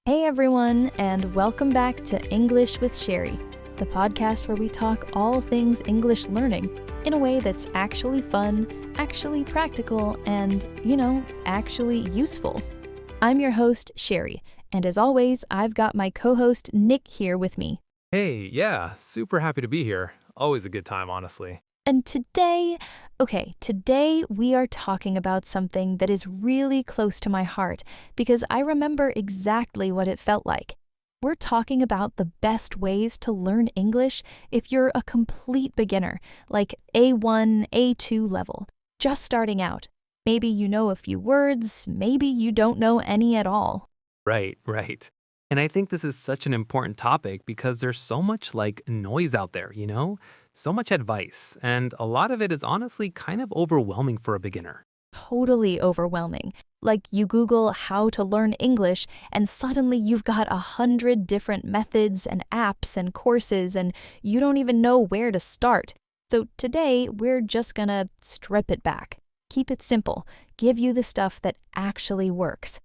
Hey everyone, and welcome back to English with Cheri, the podcast where we talk all things English learning in a way that's actually fun, actually practical, and, actually useful. I'm your host, Cheri, and as always, I've got my co-host Nick here with me. Hey, yeah, super happy to be here. Always a good time, honestly. And today we are talking about something that is really close to my heart because I remember exactly what it felt like. We're talking about the best ways to learn English if you're a complete beginner, like A1, A2 level, just starting out. Maybe you know a few words, maybe you don't know any at all. Right. And I think this is such an important topic because there's so much noise out there, So much advice, and a lot of it is honestly kind of overwhelming for a beginner. Totally overwhelming. Like you Google how to learn English, and suddenly you've got 100 different methods and apps and courses, and you don't even know where to start. So today, we're just gonna strip it back. Keep it simple. Give you the stuff that actually works.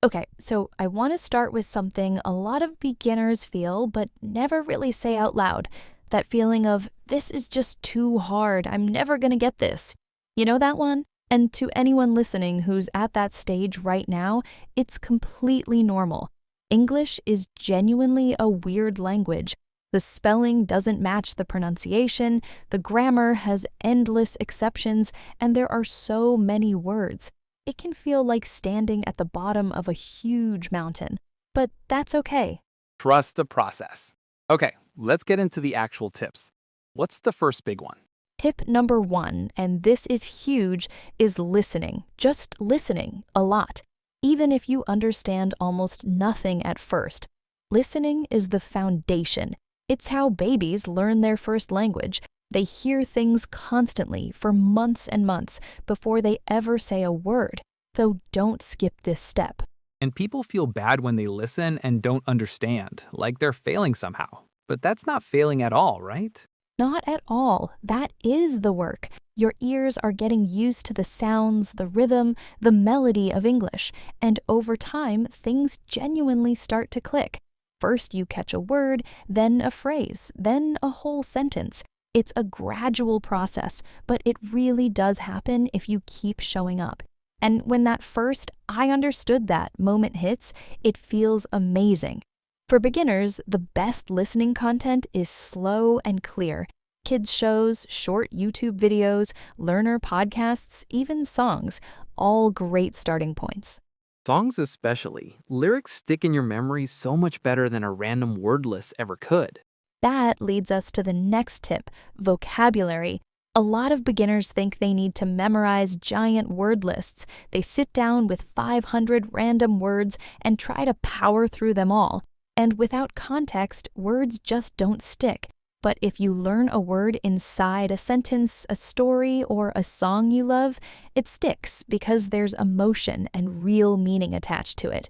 Okay, so I want to start with something a lot of beginners feel, but never really say out loud. That feeling of, this is just too hard, I'm never gonna get this. You know that one? And to anyone listening who's at that stage right now, it's completely normal. English is genuinely a weird language. The spelling doesn't match the pronunciation, the grammar has endless exceptions, and there are so many words. It can feel like standing at the bottom of a huge mountain. But that's okay. Trust the process. Okay, let's get into the actual tips. What's the first big one? Tip number 1, and this is huge, is listening. Just listening a lot. Even if you understand almost nothing at first. Listening is the foundation. It's how babies learn their first language. They hear things constantly for months and months before they ever say a word. So don't skip this step. And people feel bad when they listen and don't understand, like they're failing somehow. But that's not failing at all, right? Not at all. That is the work. Your ears are getting used to the sounds, the rhythm, the melody of English, and over time, things genuinely start to click. First you catch a word, then a phrase, then a whole sentence. It's a gradual process, but it really does happen if you keep showing up. And when that first "I understood that" moment hits, it feels amazing. For beginners, the best listening content is slow and clear. Kids shows, short YouTube videos, learner podcasts, even songs, all great starting points. Songs especially. Lyrics stick in your memory so much better than a random word list ever could. That leads us to the next tip, vocabulary. A lot of beginners think they need to memorize giant word lists. They sit down with 500 random words and try to power through them all. And without context, words just don't stick. But if you learn a word inside a sentence, a story, or a song you love, it sticks because there's emotion and real meaning attached to it.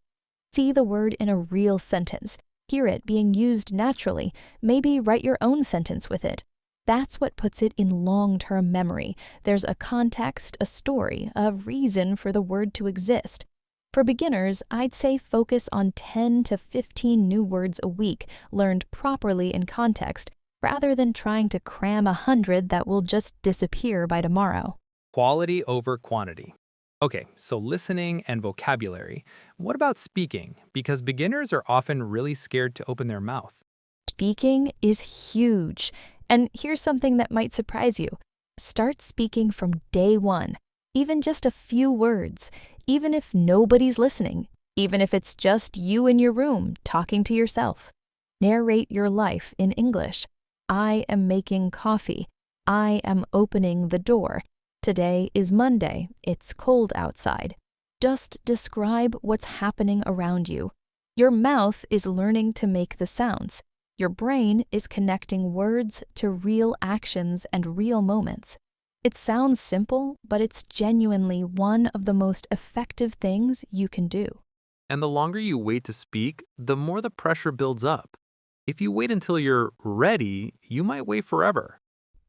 See the word in a real sentence. Hear it being used naturally. Maybe write your own sentence with it. That's what puts it in long-term memory. There's a context, a story, a reason for the word to exist. For beginners, I'd say focus on 10 to 15 new words a week, learned properly in context, rather than trying to cram 100 that will just disappear by tomorrow. Quality over quantity. Okay, so listening and vocabulary. What about speaking? Because beginners are often really scared to open their mouth. Speaking is huge. And here's something that might surprise you. Start speaking from day one. Even just a few words. Even if nobody's listening. Even if it's just you in your room talking to yourself. Narrate your life in English. I am making coffee. I am opening the door. Today is Monday. It's cold outside. Just describe what's happening around you. Your mouth is learning to make the sounds. Your brain is connecting words to real actions and real moments. It sounds simple, but it's genuinely one of the most effective things you can do. And the longer you wait to speak, the more the pressure builds up. If you wait until you're ready, you might wait forever.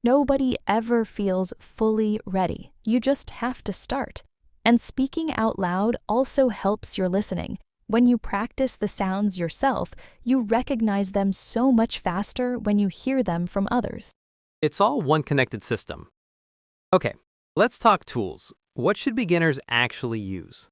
Nobody ever feels fully ready. You just have to start. And speaking out loud also helps your listening. When you practice the sounds yourself, you recognize them so much faster when you hear them from others. It's all one connected system. Okay, let's talk tools. What should beginners actually use?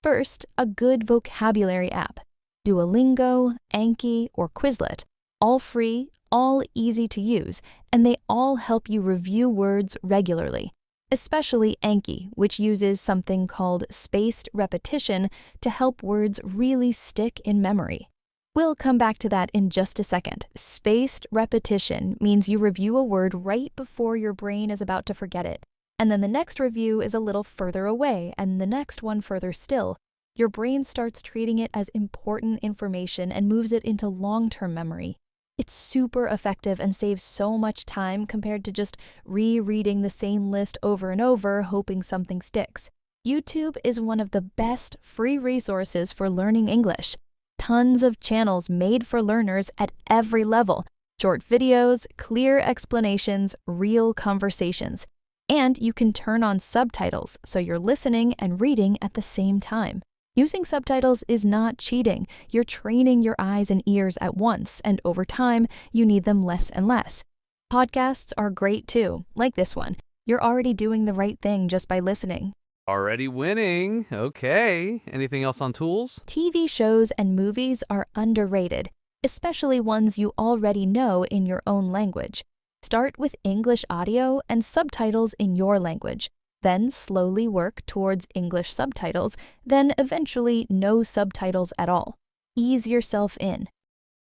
First, a good vocabulary app. Duolingo, Anki, or Quizlet. All free, all easy to use, and they all help you review words regularly. Especially Anki, which uses something called spaced repetition to help words really stick in memory. We'll come back to that in just a second. Spaced repetition means you review a word right before your brain is about to forget it. And then the next review is a little further away, and the next one further still. Your brain starts treating it as important information and moves it into long-term memory. It's super effective and saves so much time compared to just rereading the same list over and over, hoping something sticks. YouTube is one of the best free resources for learning English. Tons of channels made for learners at every level. Short videos, clear explanations, real conversations. And you can turn on subtitles, so you're listening and reading at the same time. Using subtitles is not cheating. You're training your eyes and ears at once, and over time, you need them less and less. Podcasts are great too, like this one. You're already doing the right thing just by listening. Already winning. Okay. Anything else on tools? TV shows and movies are underrated, especially ones you already know in your own language. Start with English audio and subtitles in your language. Then slowly work towards English subtitles, then eventually no subtitles at all. Ease yourself in.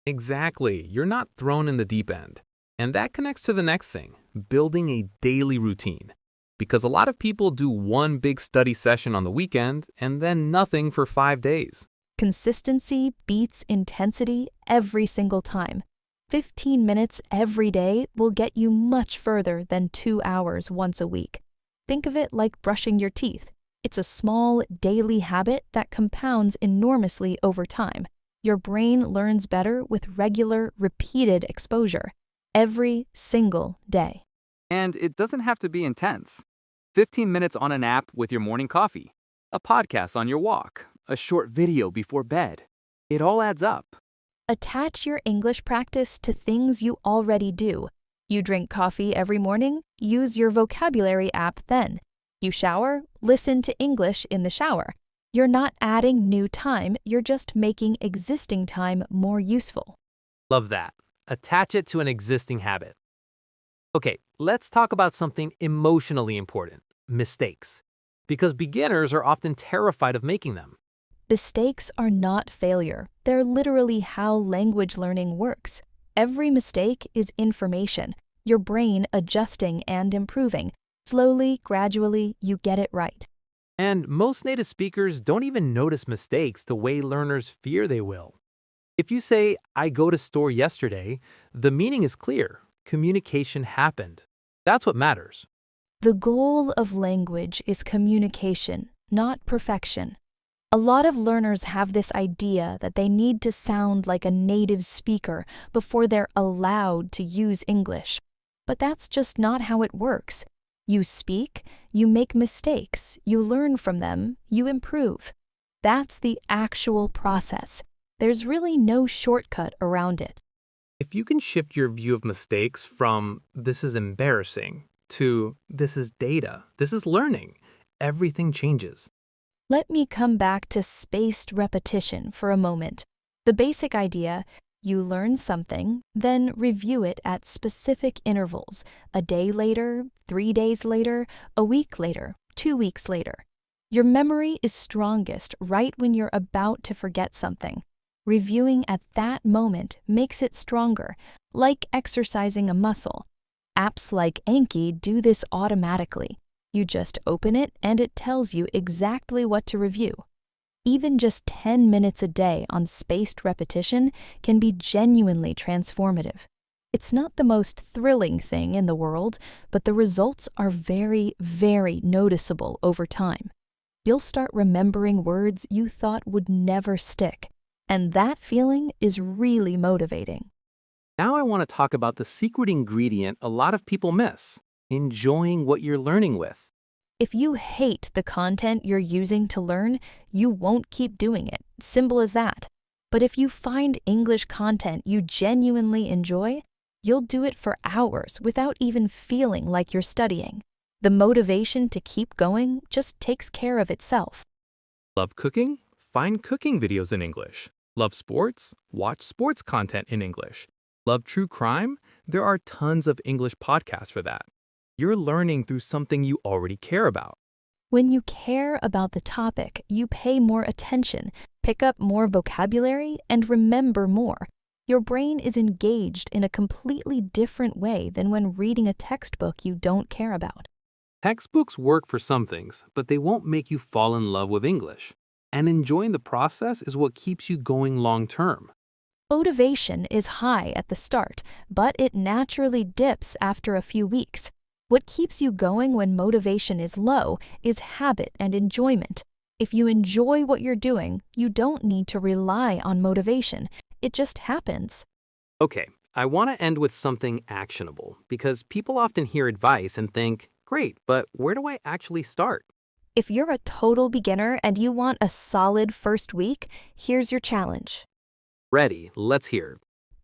Exactly. You're not thrown in the deep end. And that connects to the next thing, building a daily routine. Because a lot of people do one big study session on the weekend and then nothing for 5 days. Consistency beats intensity every single time. 15 minutes every day will get you much further than 2 hours once a week. Think of it like brushing your teeth. It's a small, daily habit that compounds enormously over time. Your brain learns better with regular, repeated exposure, every single day. And it doesn't have to be intense. 15 minutes on an app with your morning coffee, a podcast on your walk, a short video before bed. It all adds up. Attach your English practice to things you already do. You drink coffee every morning? Use your vocabulary app then. You shower? Listen to English in the shower. You're not adding new time, you're just making existing time more useful. Love that. Attach it to an existing habit. Okay, let's talk about something emotionally important, mistakes. Because beginners are often terrified of making them. Mistakes are not failure. They're literally how language learning works. Every mistake is information, your brain adjusting and improving. Slowly, gradually, you get it right. And most native speakers don't even notice mistakes the way learners fear they will. If you say, "I go to store yesterday," the meaning is clear. Communication happened. That's what matters. The goal of language is communication, not perfection. A lot of learners have this idea that they need to sound like a native speaker before they're allowed to use English. But that's just not how it works. You speak, you make mistakes, you learn from them, you improve. That's the actual process. There's really no shortcut around it. If you can shift your view of mistakes from "this is embarrassing" to "this is data, this is learning," everything changes. Let me come back to spaced repetition for a moment. The basic idea: you learn something, then review it at specific intervals, a day later, 3 days later, a week later, 2 weeks later. Your memory is strongest right when you're about to forget something. Reviewing at that moment makes it stronger, like exercising a muscle. Apps like Anki do this automatically. You just open it and it tells you exactly what to review. Even just 10 minutes a day on spaced repetition can be genuinely transformative. It's not the most thrilling thing in the world, but the results are very, very noticeable over time. You'll start remembering words you thought would never stick, and that feeling is really motivating. Now I want to talk about the secret ingredient a lot of people miss: enjoying what you're learning with. If you hate the content you're using to learn, you won't keep doing it. Simple as that. But if you find English content you genuinely enjoy, you'll do it for hours without even feeling like you're studying. The motivation to keep going just takes care of itself. Love cooking? Find cooking videos in English. Love sports? Watch sports content in English. Love true crime? There are tons of English podcasts for that. You're learning through something you already care about. When you care about the topic, you pay more attention, pick up more vocabulary, and remember more. Your brain is engaged in a completely different way than when reading a textbook you don't care about. Textbooks work for some things, but they won't make you fall in love with English. And enjoying the process is what keeps you going long term. Motivation is high at the start, but it naturally dips after a few weeks. What keeps you going when motivation is low is habit and enjoyment. If you enjoy what you're doing, you don't need to rely on motivation. It just happens. Okay, I want to end with something actionable because people often hear advice and think, great, but where do I actually start? If you're a total beginner and you want a solid first week, here's your challenge. Ready, let's hear.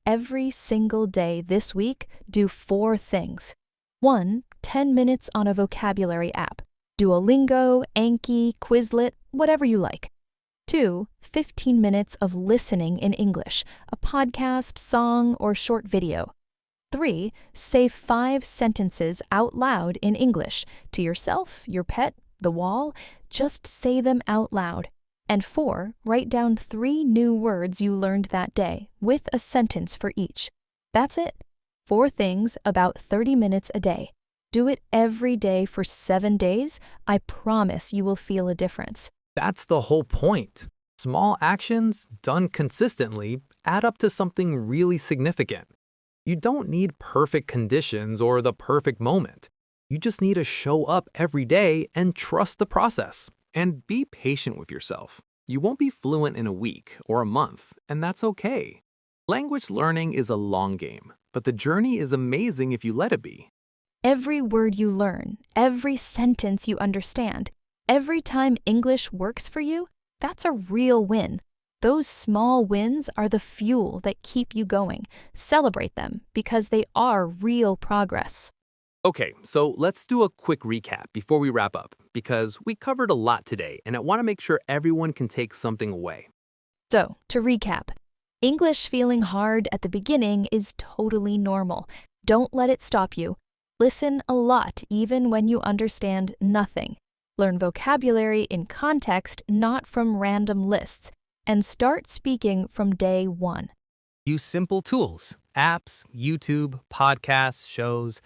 Every single day this week, do 4 things. 1, 10 minutes on a vocabulary app. Duolingo, Anki, Quizlet, whatever you like. 2, 15 minutes of listening in English, a podcast, song, or short video. 3, say 5 sentences out loud in English to yourself, your pet, the wall. Just say them out loud. And 4, write down 3 new words you learned that day with a sentence for each. That's it. 4 things, about 30 minutes a day. Do it every day for 7 days. I promise you will feel a difference. That's the whole point. Small actions, done consistently, add up to something really significant. You don't need perfect conditions or the perfect moment. You just need to show up every day and trust the process. And be patient with yourself. You won't be fluent in a week or a month, and that's okay. Language learning is a long game, but the journey is amazing if you let it be. Every word you learn, every sentence you understand, every time English works for you, that's a real win. Those small wins are the fuel that keep you going. Celebrate them because they are real progress. Okay, so let's do a quick recap before we wrap up, because we covered a lot today, and I want to make sure everyone can take something away. So, to recap, English feeling hard at the beginning is totally normal. Don't let it stop you. Listen a lot even when you understand nothing. Learn vocabulary in context, not from random lists, and start speaking from day 1. Use simple tools, apps, YouTube, podcasts, shows.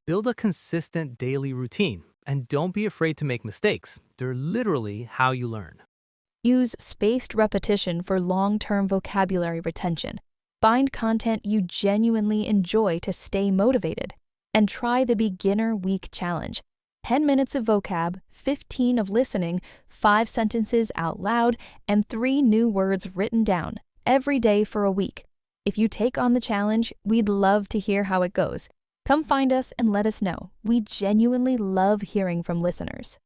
Build a consistent daily routine, and don't be afraid to make mistakes. They're literally how you learn. Use spaced repetition for long-term vocabulary retention. Find content you genuinely enjoy to stay motivated. And try the Beginner Week Challenge. 10 minutes of vocab, 15 of listening, 5 sentences out loud, and 3 new words written down every day for a week. If you take on the challenge, we'd love to hear how it goes. Come find us and let us know. We genuinely love hearing from listeners.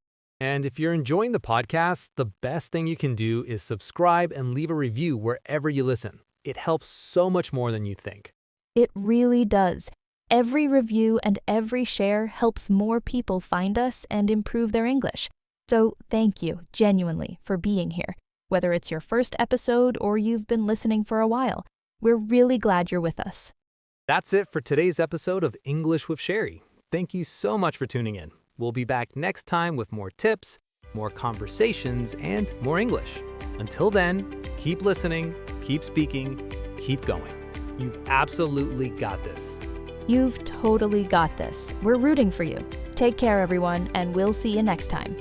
And if you're enjoying the podcast, the best thing you can do is subscribe and leave a review wherever you listen. It helps so much more than you think. It really does. Every review and every share helps more people find us and improve their English. So thank you, genuinely, for being here. Whether it's your first episode or you've been listening for a while, we're really glad you're with us. That's it for today's episode of English with Cheri. Thank you so much for tuning in. We'll be back next time with more tips, more conversations, and more English. Until then, keep listening, keep speaking, keep going. You've absolutely got this. You've totally got this. We're rooting for you. Take care, everyone, and we'll see you next time.